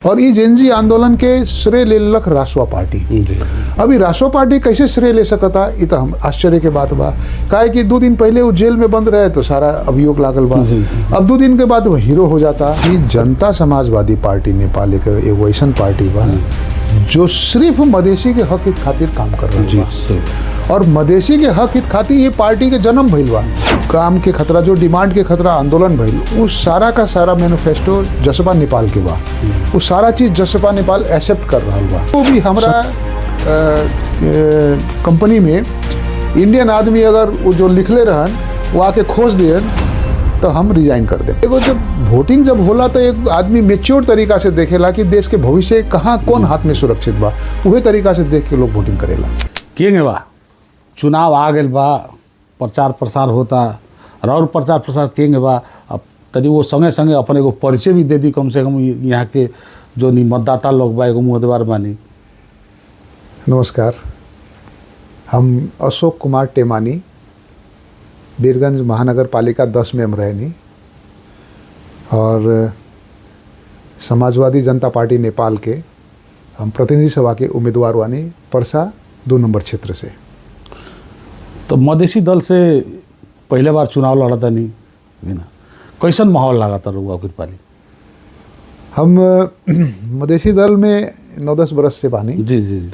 और ये जेनजी आंदोलन के श्रेय ले लक रासवा पार्टी। अभी रासवा पार्टी कैसे श्रेय ले सकता, ये तो हम आश्चर्य के बात बा। काहे कि 2 दिन पहले वो जेल में बंद रहे तो सारा अभियोग लागल बा। अब 2 दिन के बाद वो हीरो हो जाता। ये जनता समाजवादी पार्टी नेपाल एक वैसन पार्टी बा जो सिर्फ मधेसी के हक हित खातिर काम कर रहा है। और मधेसी के हक हित खातिर ये पार्टी के जन्म भइल बा। काम के खतरा, जो डिमांड के खतरा आंदोलन भइल, उस सारा का सारा मैनिफेस्टो जसपा नेपाल के बा। वो सारा चीज जसपा नेपाल एक्सेप्ट कर रहा बा। वो भी हमारा कंपनी में इंडियन आदमी अगर वो जो लिखले रहन वो आके खोज दिए तो हम रिजाइन कर दे। एगो जब वोटिंग जब होला तो एक आदमी मेच्योर तरीका से देखेला कि देश के भविष्य कहाँ कौन हाथ में सुरक्षित बा, वही तरीका से देख के लोग वोटिंग करेला। केंगे बा चुनाव आ गए बा, प्रचार प्रसार होता और प्रचार प्रसार केंगे बा। अब तनी वो संगे संगे अपने को परिचय भी दे दी, कम से कम यहाँ के जो मतदाता लोग बा, एगो उम्मीदवार बानी। नमस्कार, हम अशोक कुमार टेमानी, बीरगंज महानगर पालिका 10 में हम रहनी और समाजवादी जनता पार्टी नेपाल के हम प्रतिनिधि सभा के उम्मीदवार बानी, पर्सा 2 नंबर क्षेत्र से। तो मधेसी दल से पहले बार चुनाव लड़ा था नहीं, कैसन माहौल लगा था रुआ कृपाली? हम मधेसी दल में 9-10 बरस से बानी। जी जी।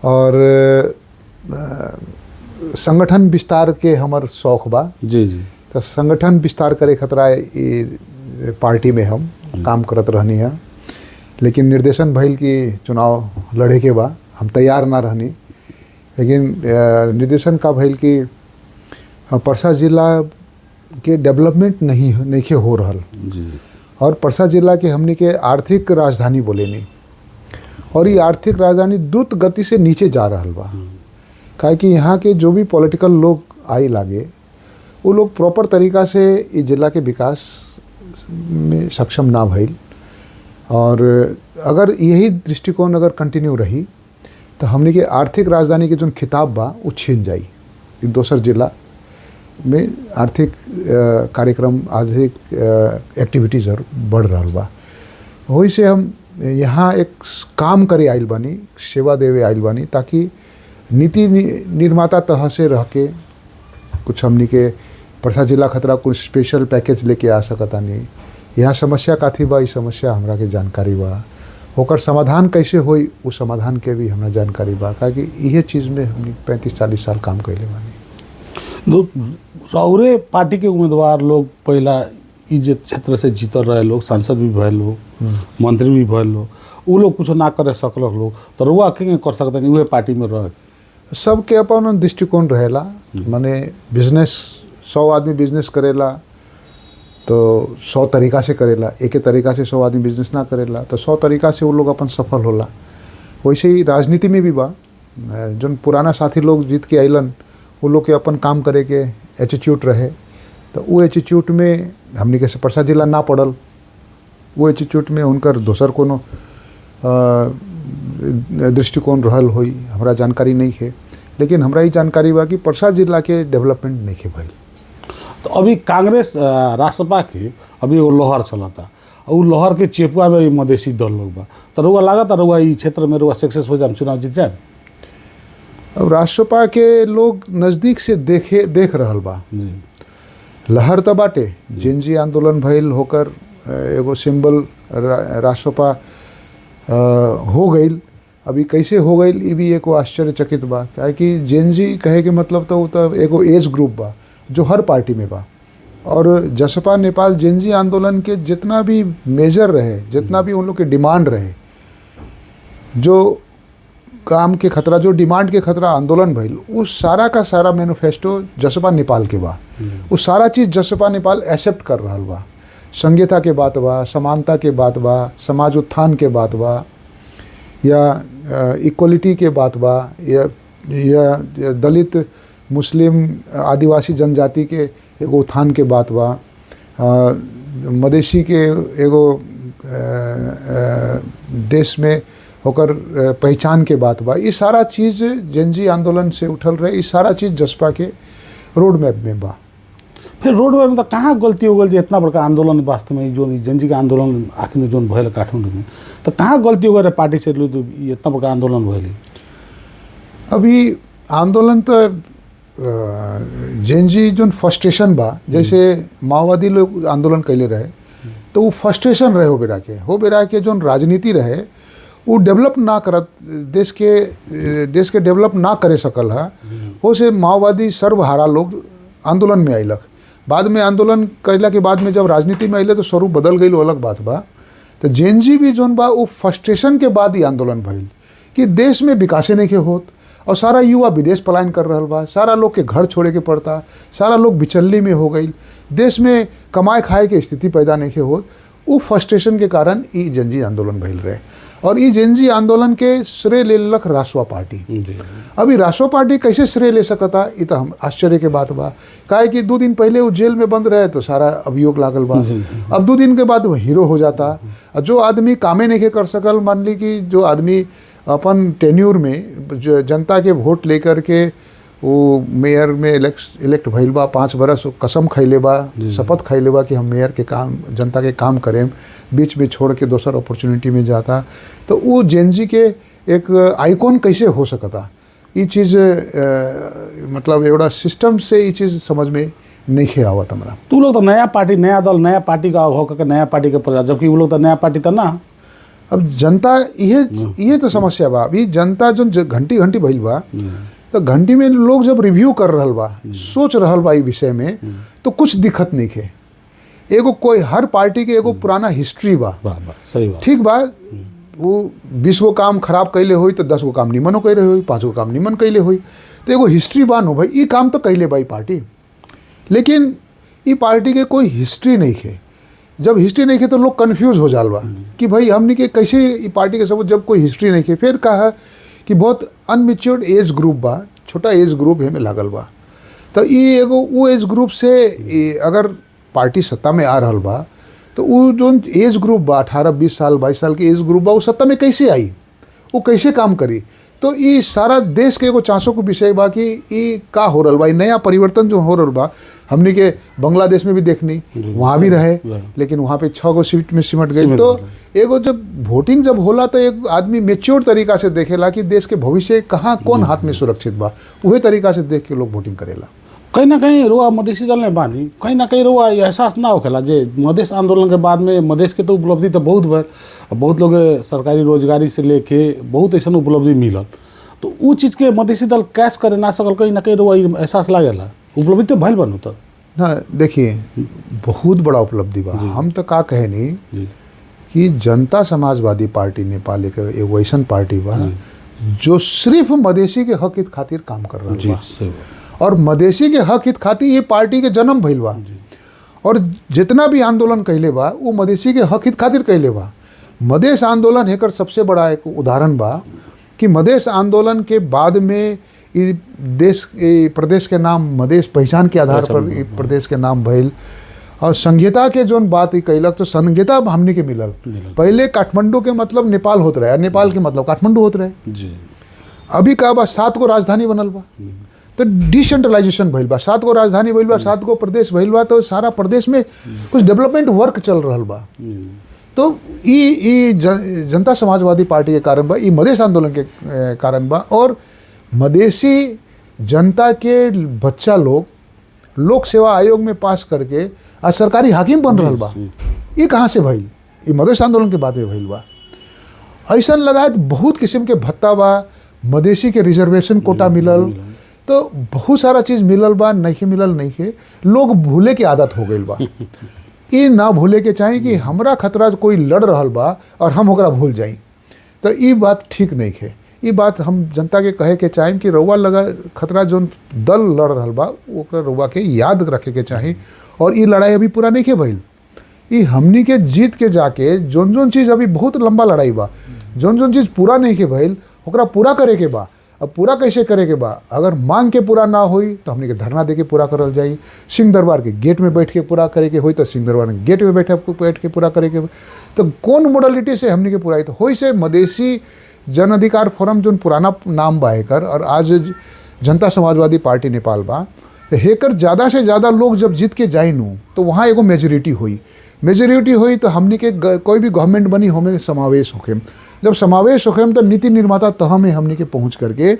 और संगठन विस्तार के हमार शौक बा। जी जी। तो संगठन विस्तार करे खतरा ये पार्टी में हम काम करत रहनी है। लेकिन निर्देशन भइल कि चुनाव लड़े के बा, हम तैयार ना रहनी। लेकिन निर्देशन का भइल कि पर्सा जिला के डेवलपमेंट नहीं हो रहल जी। और पर्सा जिला के हमने के आर्थिक राजधानी बोले नहीं, और ये आर्थिक राजधानी द्रुत गति से नीचे जा रहल बा। काहे कि यहाँ के जो भी पॉलिटिकल लोग आई लागे वो लोग प्रॉपर तरीका से इस जिला के विकास में सक्षम ना भइल। और अगर यही दृष्टिकोण अगर कंटिन्यू रही तो हमने के आर्थिक राजधानी के जो खिताब बा वो छीन जाई। दोसर जिला में आर्थिक कार्यक्रम, आर्थिक एक्टिविटीज बढ़ रहा बा। वही से हम यहाँ एक काम करे आइल बानी, सेवा देवे आइल बानी, ताकि नीति निर्माता तह से रह के कुछ हमनी के पर्सा जिला खतरा कुछ स्पेशल पैकेज लेके आ सकता नहीं। यहाँ समस्या काथी बा, इस समस्या हमरा के जानकारी बा, होकर समाधान कैसे होई उस समाधान के भी हमरा जानकारी बा। काहे कि यह चीज़ में हमने 35-40 साल काम कैले बानी। रौरे पार्टी के उम्मीदवार लोग पहला इस क्षेत्र से जीतल रहे लोग, सांसद भी भय लोग, मंत्री भी भय लोग, वो लोग कुछ ना करे सकल लोग, तो रुआ के कर सकते नहीं वह पार्टी में रह। सबके अपन दृष्टिकोण रहेला। माने बिजनेस 100 आदमी बिजनेस करेला तो 100 तरीका से करेला, एक तरीका से 100 आदमी बिजनेस ना करेला तो 100 तरीका से वो लोग अपन सफल होला। वैसे ही राजनीति में भी बा, जो पुराना साथी लोग जीत के आइलन वो लोग के अपन काम करे के एटीट्यूड रहे, तो वो एटीट्यूड में हमने के पर्सा जिला ना पड़ल। वो एटीट्यूड में उनकर दोसर कोनो दृष्टिकोण रहल होई, हमरा जानकारी नहीं है। लेकिन हमरा ये जानकारी बा कि पर्सा जिला के डेवलपमेंट नहीं है भाई। तो अभी कांग्रेस रासपा के अभी वो लोहर चलता, और लोहर के चेपुआ में मधेसी दल लोग बा, तो रुआ लगा था रुआ ये क्षेत्र में रुआ सक्सेस हो जाए, चुनाव जीत जाए? अब रासपा के लोग नज़दीक से देख रहल बा। लहर तो बाटे, जेनजी आंदोलन भइल होकर एगो सिंबल रासपा हो गई। अभी कैसे हो गई ये भी एक आश्चर्यचकित बा। काहे कि जेनजी कहे के मतलब तो एगो एज ग्रुप बा जो हर पार्टी में बा। और जसपा नेपाल जेनजी आंदोलन के जितना भी मेजर रहे, जितना भी उन लोग के डिमांड रहे, जो काम के खतरा, जो डिमांड के खतरा आंदोलन भइल, उस सारा का सारा मैनिफेस्टो जसपा नेपाल के बा। उस सारा चीज़ जसपा नेपाल एक्सेप्ट कर रहा बा। संघीयता के बात बा, समानता के बात बा, समाज उत्थान के बात बा, या इक्वलिटी के बात बा, या दलित, मुस्लिम, आदिवासी जनजाति के एगो उत्थान के बात बा, मधेसी के एगो देश में होकर पहचान के बात बा। ये सारा चीज़ जेनजी आंदोलन से उठल रहे, ये सारा चीज़ जसपा के रोड मैप में बा। फिर रोड में मतलब कहाँ गलती हो गई जे इतना बड़का आंदोलन वास्तव में जो जनजी के आंदोलन आखिर में जो भयल काठमांडू में, तो कहाँ गलती हो गई पार्टी से तो इतना बड़का आंदोलन भयल? अभी आंदोलन तो जेनजी जो फ्रस्ट्रेशन बा, जैसे माओवादी लोग आंदोलन कैले रहे तो वो फ्रस्ट्रेशन रहे हो बेरा के जो राजनीति रहे वो डेवलप ना करत, देश के डेवलप ना करे सकल है, हो से माओवादी सर्वहारा लोग आंदोलन में अइलक। बाद में आंदोलन कैला के बाद में जब राजनीति में अइले तो स्वरूप बदल गई, अलग बात बा। तो जेनजी भी जोन बा वो फ्रस्ट्रेशन के बाद ही आंदोलन भइल कि देश में विकासे नहीं के होत और सारा युवा विदेश पलायन कर रहल बा, सारा लोग के घर छोड़े के पड़ता, सारा लोग बिचल्ली में हो गई, देश में कमाए खाए के स्थिति पैदा नहीं के होत। वो फ्रस्ट्रेशन के कारण ई जेनजी आंदोलन भइल रहे और ई जेनजी आंदोलन के श्रेय ले लक रासपा पार्टी। अभी रासपा पार्टी कैसे श्रेय ले सकता, ये तो हम आश्चर्य के बात बा। काहे कि 2 दिन पहले वो जेल में बंद रहे तो सारा अभियोग लागल बा, अब 2 दिन के बाद वो हीरो हो जाता। जो आदमी कामे नहीं कर सकल, मान ली कि जो आदमी अपन टेन्यूर में जो जनता के वोट लेकर के वो मेयर में इलेक्ट भइल बा, 5 बरस कसम खैले बा, शपथ खैले बा कि हम मेयर के काम, जनता के काम करें, बीच में छोड़ के दोसर अपॉर्चुनिटी में जाता। तो वो जेनजी के एक आइकॉन कैसे हो सकता, ये चीज़ मतलब एवढा सिस्टम से ये चीज़ समझ में नहीं खे आवत हमरा। तू लोग तो नया पार्टी, नया दल, नया पार्टी का होकर नया पार्टी के प्रचार, जबकि वो लोग तो नया पार्टी तो ना। अब जनता ये तो समस्या बा। अभी जनता जो घंटी भइल बा तो घंटी में लोग जब रिव्यू कर रहल बा, सोच रहल बा ई विषय में, तो कुछ दिक्कत नहीं है। एगो कोई हर पार्टी के एगो पुराना हिस्ट्री बा, सही बात, ठीक बा। वो 20 गो काम खराब कैले हुई तो 10 गो काम निमनो कैले हुई, 5 गो काम निमन कैले हुई, तो एगो हिस्ट्री बा नो भाई, ई काम तो कैले बा ई पार्टी। लेकिन ई पार्टी के कोई हिस्ट्री नहीं है। जब हिस्ट्री नहीं है तो लोग कन्फ्यूज हो जाल बा कि भाई हमने के कैसे ई पार्टी के सब, जब कोई हिस्ट्री नहीं है। फिर कहा कि बहुत अनमेच्योर्ड एज ग्रुप बा, छोटा एज ग्रुप है में लागल बा। तो ये एगो वो एज ग्रुप से अगर पार्टी सत्ता में आ रहल बा तो वो जो एज ग्रुप बा 18, 20 साल, 22 साल के एज ग्रुप बा, वो सत्ता में कैसे आई, वो कैसे काम करी। तो ये सारा देश के एगो चांसों को विषय बा कि ये का हो रहल बा, नया परिवर्तन जो हो रहल बा। हमने के बांग्लादेश में भी देखनी, वहाँ भी रहे, लेकिन वहाँ पे 6 गो सीट में सिमट गई। तो एगो जब वोटिंग जब होला तो एक आदमी मेच्योर तरीका से देखेला कि देश के भविष्य कहाँ कौन हाथ में सुरक्षित बा, वही तरीका से देख के लोग वोटिंग करेला। कहीं ना कहीं रुआ मधेसी दल में बानी, कहीं ना कहीं रुआ एहसास ना होखेला जे मधेश आंदोलन के बाद में मधेश के तो उपलब्धि तो बहुत भर, बहुत लोग सरकारी रोजगारी से लेके बहुत ऐसा उपलब्धि मिलल, तो वो चीज़ के मधेसी दल कैश करे ना सकल, कहीं ना कहीं रुआ एहसास लागेला उपलब्धि तो भइल बनू। तो ना देखिए, बहुत बड़ा उपलब्धि बा। हम तो का कहे नहीं कि जनता समाजवादी पार्टी नेपाल एक वैसन पार्टी बा जो सिर्फ मधेसी के हक हित खातिर काम कर रहा बा, और मधेसी के हक हित खातिर ये पार्टी के जन्म भइल बा। और जितना भी आंदोलन कैले बा वो मधेसी के हक हित खातिर कैले बा। मधेश आंदोलन एकर सबसे बड़ा एक उदाहरण बा कि मधेश आंदोलन के बाद में प्रदेश के नाम मधेश पहचान के आधार पर प्रदेश के नाम भइल। और संहिता के जोन बात ही कैलक तो संहिता हमने के मिलल। पहले काठमांडू के मतलब नेपाल होत रहे, नेपाल के मतलब काठमांडू होत रहे। अभी का बा 7 गो राजधानी बनल बा, तो डिसेंट्रलाइजेशन भइल बा, 7 गो राजधानी भइल बा, 7 गो प्रदेश भइल बा, तो सारा प्रदेश में कुछ डेवलपमेंट वर्क चल रहल बा। तो ई जनता समाजवादी पार्टी के कारण बा, ई मधेश आंदोलन के कारण बा। और मधेसी जनता के बच्चा लोग लोक सेवा आयोग में पास करके आज सरकारी हाकिम बन रहल बा। ये कहाँ से भइल? ये मधेश आंदोलन के बाद में भइल बा। ऐसा लगायत बहुत किस्म के भत्ता बा, मधेसी के रिजर्वेशन कोटा मिलल, तो बहुत सारा चीज़ मिलल बा, नहीं मिलल नहीं है। लोग भूले की आदत हो गई बा। ये ना भूले के चाही कि हमरा खतरा कोई लड़ रहल बा और हम ओकरा भूल जाई, तो ये बात ठीक नहीं है। ये बात हम जनता के कहे के चाहें कि रउआ लगा खतरा जो दल लड़ रहल बा ओकरा रउआ के याद रखे के चाही। और ये लड़ाई अभी पूरा नहीं के भइल, ये हमनी के जीत के जाके जोन चीज़ अभी बहुत लंबा लड़ाई बा, जोन चीज़ पूरा नहीं के भइल ओकरा पूरा करे के बा। अब पूरा कैसे करे के बा? अगर मांग के पूरा ना होई तो हमनी के धरना दे के पूरा करल जाई, सिंह दरबार के गेट में बैठ के पूरा करे के होई तो सिंह दरबार के गेट में बैठ के पूरा करे के। तो कौन मोडलिटी से हमनी के पूरा तो होई से मधेसी जन अधिकार फोरम जो पुराना नाम बा एकर, और आज जनता समाजवादी पार्टी नेपाल बा, तो हेकर ज़्यादा से ज़्यादा लोग जब जीत के जाए नू तो वहाँ एगो मेजोरिटी हुई तो हमनी के कोई भी गवर्नमेंट बनी हमें समावेश होके, जब समावेश होके तो नीति निर्माता तह में हमनी के पहुँच करके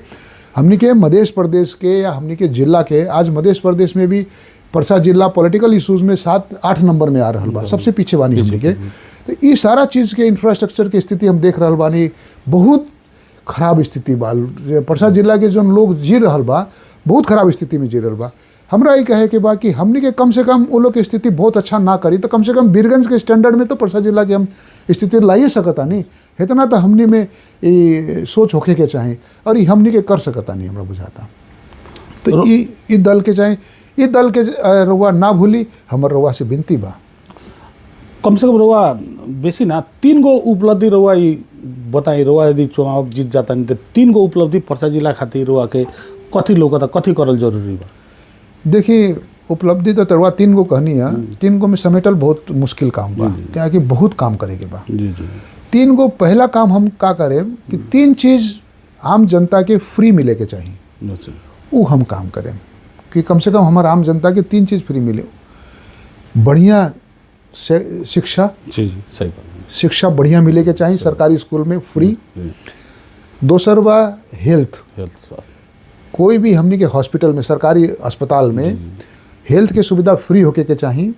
हमनी के मध्य प्रदेश के या हमनी के जिला के, आज मध्य प्रदेश में भी परसा जिला पॉलिटिकल इशूज़ में 7-8 नंबर में आ रहा बा, सबसे पीछे बानी हमनी के। तो ये सारा चीज़ के इंफ्रास्ट्रक्चर के स्थिति हम देख रहा बानी, बहुत खराब स्थिति बा। परसा जिला के जो लोग जी रहा बा बहुत खराब स्थिति में जी रहा बा। हमरा ये कहे के बा कि हमनी के कम से कम वो लोग की स्थिति बहुत अच्छा ना करी तो कम से कम बीरगंज के स्टैंडर्ड में तो परसा जिला के हम स्थिति लाइए सकता नहीं, इतना तो हमनी में ये सोच होके के चाहे और ये हमनी के कर सकता नहीं हमरा बुझाता। तो ये दल के चाहे ये दल के रउआ ना भूली, हमर रउआ से विनती बा कम से कम रउआ बेसी ना 3 गो उपलब्धि रउआ बताई। रउआ यदि चुनाव जीत जाता नहीं तो 3 गो उपलब्धि परसा जिला खातिर रउआ के कथी लोग कथी करल जरूरी बा? देखिए उपलब्धि तो तरवा 3 गो कहनी है, 3 गो में समेटल बहुत मुश्किल काम बा, क्या कि बहुत काम करे के बा। जी जी 3 गो पहला काम हम का करें कि 3 चीज़ आम जनता के फ्री मिले के चाहिए, अच्छा वो हम काम करें कि कम से कम हमारा आम जनता के 3 चीज़ फ्री मिले। बढ़िया शिक्षा, जी जी सही बात, शिक्षा बढ़िया मिले के चाहिए सरकारी स्कूल में फ्री। दोसर बा हेल्थ, स्वास्थ्य, कोई भी हमनी के हॉस्पिटल में सरकारी अस्पताल में हेल्थ के सुविधा फ्री होके के चाहिए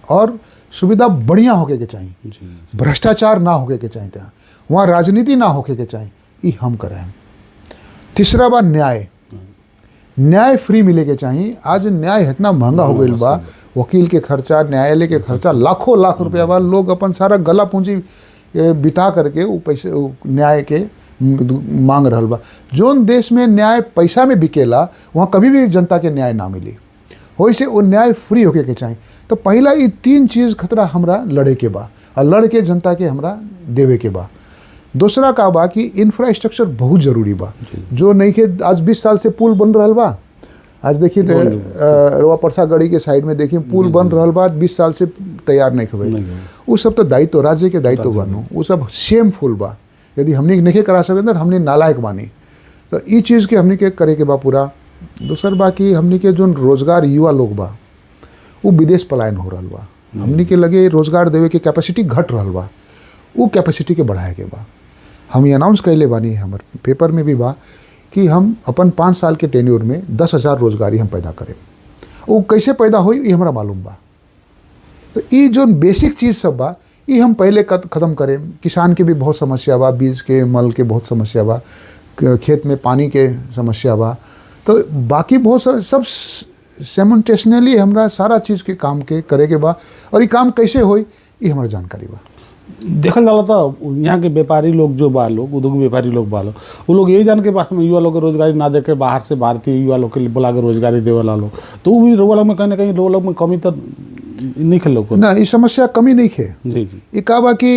और सुविधा बढ़िया होके के चाहिए, भ्रष्टाचार ना होके के चाहिए, वहाँ राजनीति ना होके के चाहिए, ये हम करें। तीसरा बा न्याय, न्याय फ्री मिले के चाहिए। आज न्याय इतना महंगा हो गई बा, वकील के खर्चा, न्यायालय के खर्चा लाखों लाख रुपया बा, लोग अपन सारा गला पूंजी बिता करके वो पैसे न्याय के मांग रहा बा। जोन देश में न्याय पैसा में बिकेला वहाँ कभी भी जनता के न्याय ना मिली, वैसे वो न्याय फ्री होके के चाहिए। तो पहला ये 3 चीज़ खतरा हमरा लड़े के बा और लड़ के जनता के हमरा देवे के बा। दूसरा का बा कि इंफ्रास्ट्रक्चर बहुत जरूरी बा, जो नहीं के आज 20 साल से पुल बन रहा बा। आज देखिए रवा परसा गढ़ी के साइड में देखिए पुल बन रहा बा, 20 साल से तैयार नहीं हुए। वो सब तो दायित्व राज्य के दायित्व बानो, वो सब शेमफुल बा। यदि हमने नहीं करा सकते हमने नालायक बानी, तो ये चीज़ के हमने के करे के बा पूरा। दूसर बा कि हमने के जो रोजगार युवा लोग बा वो विदेश पलायन हो रहा बा, हमने के लगे रोजगार देवे के कैपेसिटी घट रहा बा, वो कैपेसिटी के बढ़ाए के बा। हम ये अनाउंस कैले बानी, हमारे पेपर में भी बा कि हम अपन 5 साल के टेन्योर में 10,000 रोजगारी हम पैदा करें। वो कैसे पैदा हुई ये हमारा मालूम बा। तो ये जो बेसिक चीज़ सब बा ये हम पहले ख़त्म करें। किसान के भी बहुत समस्या बा, बीज के मल के बहुत समस्या बा, खेत में पानी के समस्या बा, तो बाकी बहुत सब सेमोन्टेशनली हमरा सारा चीज़ के काम के करे के बा। और ये काम कैसे होई ये हमारा जानकारी बा। देखल जाला तो यहाँ के व्यापारी लोग जो बा लोग, उद्योग व्यापारी लोग बा लोग, वो लोग यही जान के वास्तव में युवा लोग के रोजगारी ना दे के बाहर से भारतीय युवा लोग के बुला के रोजगारी देवे वाला लोग, तो वो भी रोवा लोग में कहीं ना कहीं रोवा लोग में कमी तो नहीं खेल लोग ना। ये समस्या कमी नहीं खे जी जी। ये कहा बा कि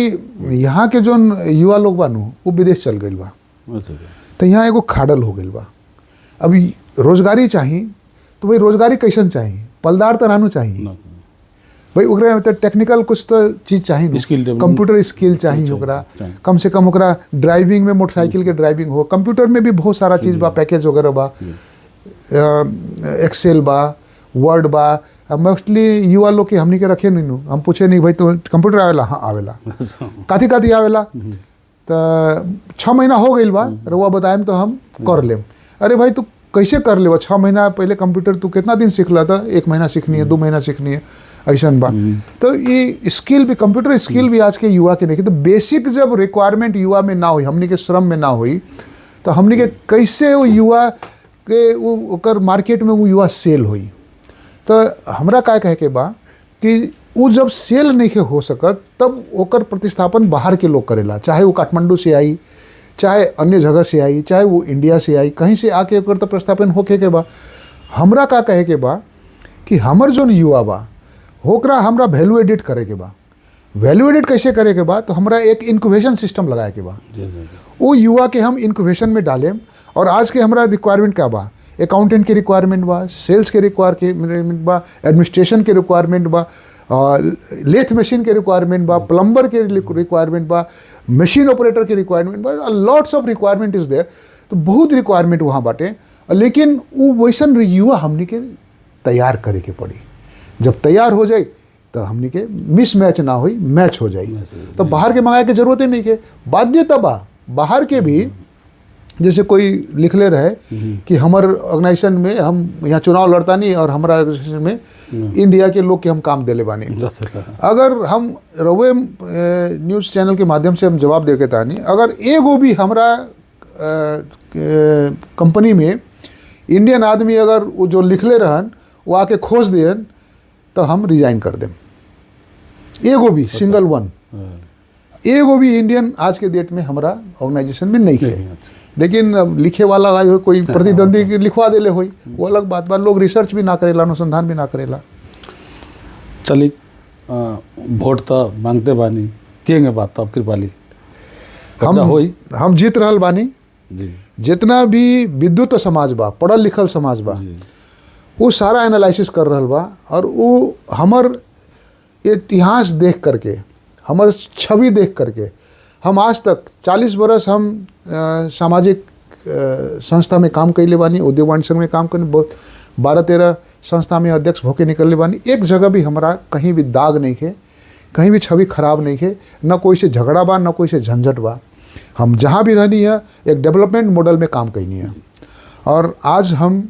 यहाँ के जो युवा लोग बा नु वो विदेश चल गई बा, तो यहाँ एगो खाडल हो गई बा। अभी रोजगारी चाहिए तो भाई रोजगारी कैसन चाहिए, पलदार तो नानू चाहिए भाई, ओकरा मतलब टेक्निकल कुछ तो चीज़ चाहिए, कंप्यूटर स्किल चाहिए ओकरा, कम से कम ओकरा ड्राइविंग में मोटरसाइकिल के ड्राइविंग हो, कंप्यूटर में भी बहुत सारा चीज़ बा, पैकेज वगैरह बा, एक्सेल बा, वर्ड बा। मोस्टली युवा लोग के हमनी के रखे नहीं, हम पूछे नहीं भाई तो कंप्यूटर आवेला, हाँ आवेला, काथी काथी आवेला, तो 6 महीना हो गई बा, रउआ बताएम तो हम कर लेम। अरे भाई तू कैसे कर ले, 6 महीना पहले कंप्यूटर तू कितना दिन सीख ला था, 1 महीना सीखनी है, 2 महीना सीखनी है, ऐसा बा। तो ये स्किल भी, कंप्यूटर स्किल भी आज के युवा के नहीं। तो बेसिक जब रिक्वायरमेंट युवा में ना हुई, हमनी के श्रम में ना हुई, तो हमनी के कैसे वो युवा के वो मार्केट में वो युवा सेल हुई। तो हमरा का कहे के बा कि वो जब सेल नहीं हो सकत तब ओकर प्रतिस्थापन बाहर के लोग करेला, चाहे वो काठमांडू से आई, चाहे अन्य जगह से आई, चाहे वो इंडिया से आई, कहीं से आके ओकर तो प्रतिस्थापन होके के बा। हमरा का कहे के बा कि हमर जो युवा बा होकरा हमरा वैल्यू एडिट करे के बा। वैल्यू एडिट कैसे करे के बा, तो हमरा एक इनक्यूबेशन सिस्टम लगाए के बा, वो युवा के हम इनक्यूबेशन में डालें। और आज के हमरा रिक्वायरमेंट क्या बा, अकाउंटेंट के रिक्वायरमेंट बा, सेल्स के रिक्वायरमेंट बा, एडमिनिस्ट्रेशन के रिक्वायरमेंट बा, लेथ मशीन के रिक्वायरमेंट बा, प्लम्बर के रिक्वायरमेंट बा, मशीन ऑपरेटर के रिक्वायरमेंट बा, lots of requirement is there. तो बहुत रिक्वायरमेंट वहाँ बाटे, लेकिन वो वैसन युवा हमनी के तैयार करे के पड़ी। जब तैयार हो जाए तो हमनी के मिस मैच ना हुई, मैच हो जाए। तो बाहर के मंगाए के जरूरत ही नहीं है। बाध्यता बा बाहर के भी, जैसे कोई लिखले रहे कि हमार ऑर्गेनाइजेशन में हम यहाँ चुनाव लड़ता नहीं और हमारा ऑर्गेनाइजेशन में इंडिया के लोग के हम काम देले बानी। अगर हम रवे न्यूज़ चैनल के माध्यम से हम जवाब दे के तानी, अगर एगो भी हमारा कंपनी में इंडियन आदमी अगर वो जो लिखले रहन वो आके खोज देन तो हम रिजाइन कर दें। एगो भी सिंगल वन एगो भी इंडियन आज के डेट में हमारा ऑर्गेनाइजेशन में नहीं है। लेकिन अब लिखे वाला कोई प्रतिद्वंदी के लिखवा देले होई, वो अलग बात बा। लोग रिसर्च भी ना करेला, अनुसंधान भी ना करेला। चली वोट तो मांगते बानी, केंगे बात तब कृपाली हम जीत रहल बानी जी। जितना भी विद्युत समाज बा, पढ़ल लिखल समाज बा, वो सारा एनालिसिस कर रहल बा। और वो हमर इतिहास देख करके, हमर छवि देख करके, हम आज तक 40 बरस हम सामाजिक संस्था में काम कैले बानी, उद्योग वाणिज्य संघ में काम करने, बहुत 12-13 संस्था में अध्यक्ष होके निकलने बानी। एक जगह भी हमारा कहीं भी दाग नहीं है, कहीं भी छवि खराब नहीं है, न कोई से झगड़ा बा, न कोई से झंझट बा। हम जहाँ भी रहनी है एक डेवलपमेंट मॉडल में काम करनी है। और आज हम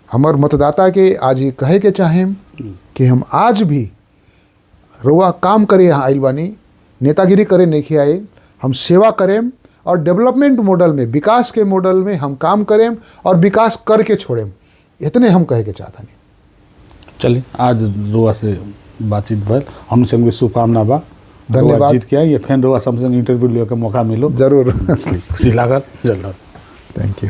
हमार मतदाता के आज ये कहे के चाहें कि हम आज भी रुआ काम करे यहाँ आइल बानी, नेतागिरी करे नहीं आए, हम सेवा करें और डेवलपमेंट मॉडल में, विकास के मॉडल में हम काम करें और विकास करके छोड़ें। इतने हम कहे के चाहता नहीं। चलिए आज रुआ से बातचीत भर, हम संग शुभकामना बा। धन्यवाद। जीत के आइए, फिर रुआ संग इंटरव्यू ले के मौका मिलो जरूर। खुशी लागल। जल्द। Thank you.